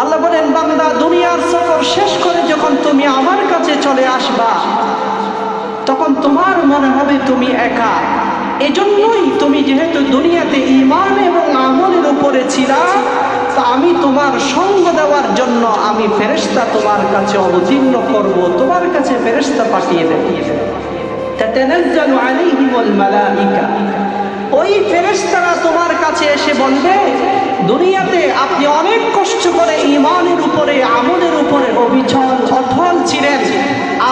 আল্লাহ বলেন, বান্দা দুনিয়ার সফর শেষ করে যখন তুমি আমার কাছে চলে আসবা, তখন তোমার মনে হবে তুমি একা। এজন্যই তুমি যেহেতু দুনিয়াতে ঈমান এবং আমলের উপরে ছিলা, তা আমি তোমার সঙ্গ দেওয়ার জন্য আমি ফেরেশতা তোমার কাছে অবতীর্ণ করব, তোমার কাছে ফেরেশতা পাঠিয়ে দেব। তাতানাজ্জালু আলাইহিমুল মালাইকা, ওই ফেরেশতারা তোমার কাছে এসে বলবে, দুনিয়াতে আপনি অনেক কষ্ট করে ঈমানের উপরে আমলের উপরে অবিচল অটল ছিলেন,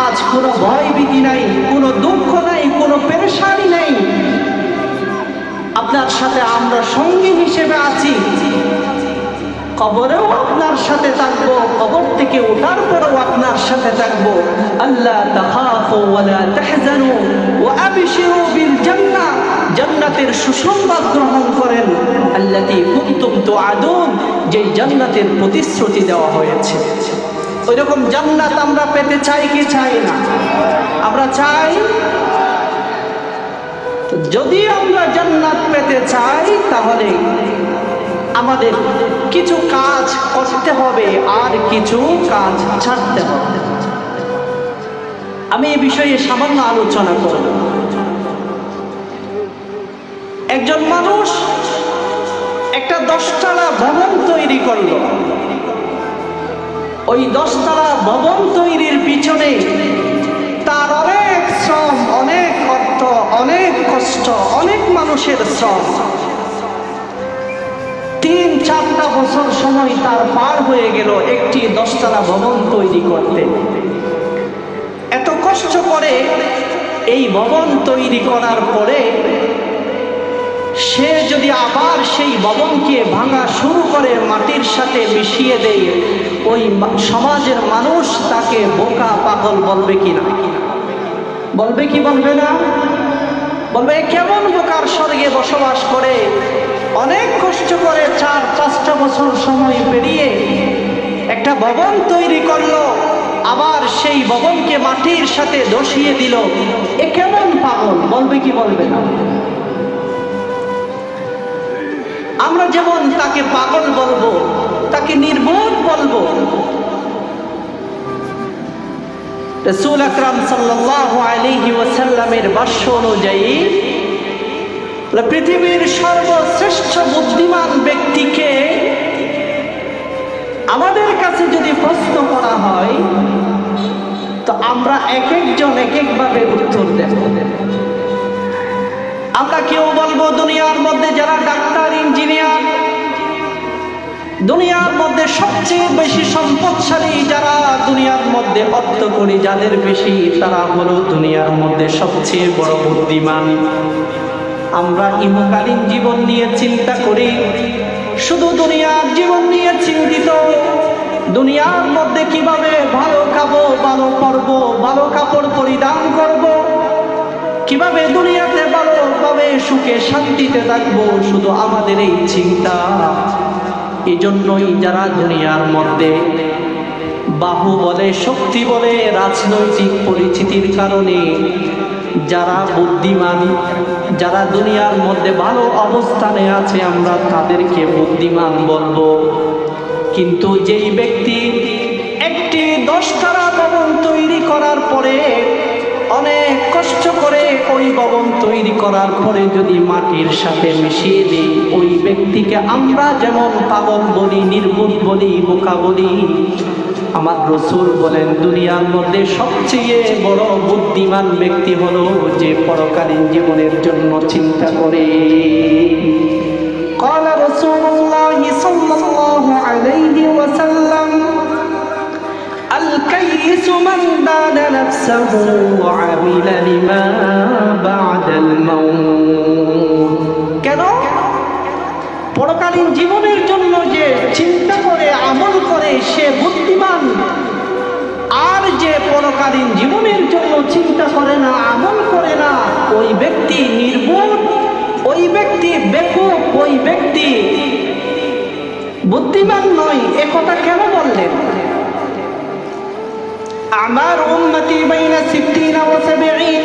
আজ কোনো ভয় ভীতি নাই, কোনো দুঃখ নাই, কোনো পেরেশানি নাই, আপনার সাথে আমরা সঙ্গী হিসেবে আছি, কবরেও আপনার সাথে থাকবো, কবর থেকে ওঠার পরেও আপনার সাথে থাকবো। আল্লাহ তাখাফু ওয়া লা তাহজানু ওয়া আবশিরু বিল জান্নাহ, জান্নাতের সুসংবাদ গ্রহণ করেন। আল্লাতী কুনতুম তুআদুন, যে জান্নাতের প্রতিশ্রুতি দেওয়া হয়েছে। ওইরকম জান্নাত আমরা পেতে চাই কি চাই না? আমরা চাই। যদি আমরা জান্নাত পেতে চাই, তাহলে আমাদের কিছু কাজ করতে হবে আর কিছু কাজ ছাড়তে হবে। আমি এই বিষয়ে সামান্য আলোচনা করব। একজন মানুষ একটা 10তলা ভবন তৈরি করলো। ওই 10তলা ভবন তৈরির পিছনে তার অনেক শ্রম, অনেক অর্থ, অনেক কষ্ট, অনেক মানুষের শ্রম। 3-4টা বছর সময় তার পার হয়ে গেল একটি 10তলা ভবন তৈরি করতে। এত কষ্ট করে এই ভবন তৈরি করার পরে সে যদি আবার সেই ভবনকে ভাঙা শুরু করে, মাটির সাথে মিশিয়ে দেয়, ওই সমাজের মানুষ তাকে বোকা পাগল বলবে কিনা? বলবে কি বলবে না? বলবে কেমন বোকার স্বর্গে বসবাস করে, অনেক কষ্ট করে 4-5টা বছর সময় পেরিয়ে একটা ভবন তৈরি করলো, আবার সেই ভবনকে মাটির সাথে ধসিয়ে দিল, এ কেমন পাগল? বলবে কি বলবে না? আমরা যেমন তাকে পাগল বলবো, তাকে নির্বোধ বলবো। রাসূল আকরাম সাল্লাল্লাহু আলাইহি ওয়াসাল্লামের ভাষ্য অনুযায়ী পৃথিবীর সর্বশ্রেষ্ঠ বুদ্ধিমান ব্যক্তিকে আমাদের কাছে যদি প্রশ্ন করা হয়, তো আমরা এক একজন এক একভাবে উত্তর দেব। আমরা কেউ বলবো দুনিয়ার মধ্যে যারা ডাক্তার, ইঞ্জিনিয়ার, দুনিয়ার মধ্যে সবচেয়ে বেশি সম্পদশালী যারা, দুনিয়ার মধ্যে অর্থ করি যাদের বেশি, তারা হলো দুনিয়ার মধ্যে সবচেয়ে বড় বুদ্ধিমান। আমরা ইহকালীন জীবন নিয়ে চিন্তা করি, শুধু দুনিয়ার জীবন নিয়ে চিন্তিত, দুনিয়ার মধ্যে কিভাবে ভালো খাবো, ভালো পরবো, ভালো কাপড় পরিধান করব, কিভাবে দুনিয়াতে ভালোভাবে সুখে শান্তিতে থাকবো, শুধু আমাদের এই চিন্তা। এই জন্যই যারা দুনিয়ার মধ্যে বাহু বলে, শক্তি বলে, রাজনৈতিক পরিচিতির কারণে যারা বুদ্ধিমান, যারা দুনিয়ার মধ্যে ভালো অবস্থানে আছে, আমরা তাদেরকে বুদ্ধিমান বলবো। কিন্তু যেই ব্যক্তি একটি 10তলা ভবন তৈরি করার পরে, অনেক কষ্ট করে ওই ভবন তৈরি করার পরে যদি মাটির সাথে মিশিয়ে দিই, ওই ব্যক্তিকে আমরা যেমন পাগল বলি, নির্বোধ বলি, বোকা বলি, আমার রাসূল বলেন দুনিয়ার মধ্যে সবচেয়ে বড় বুদ্ধিমান ব্যক্তি হলো যে পরকালীন জীবনের জন্য চিন্তা করে। قال رسول الله صلى الله عليه وسلم الكيس من دان نفسه وعمل لما بعد الموت। কেন? পরকালীন জীবনের জন্য যে চিন্তা করে আমল করে সে বুদ্ধিমান, আর যে পরকালীন জীবনের জন্য চিন্তা করে না, আমল করে না, ওই ব্যক্তি নির্বোধ, ওই ব্যক্তি বেকুব, ওই ব্যক্তি বুদ্ধিমান নয়। একথা কেন বললেন? আমার উম্মতি বাইনা 60 ওয়া 70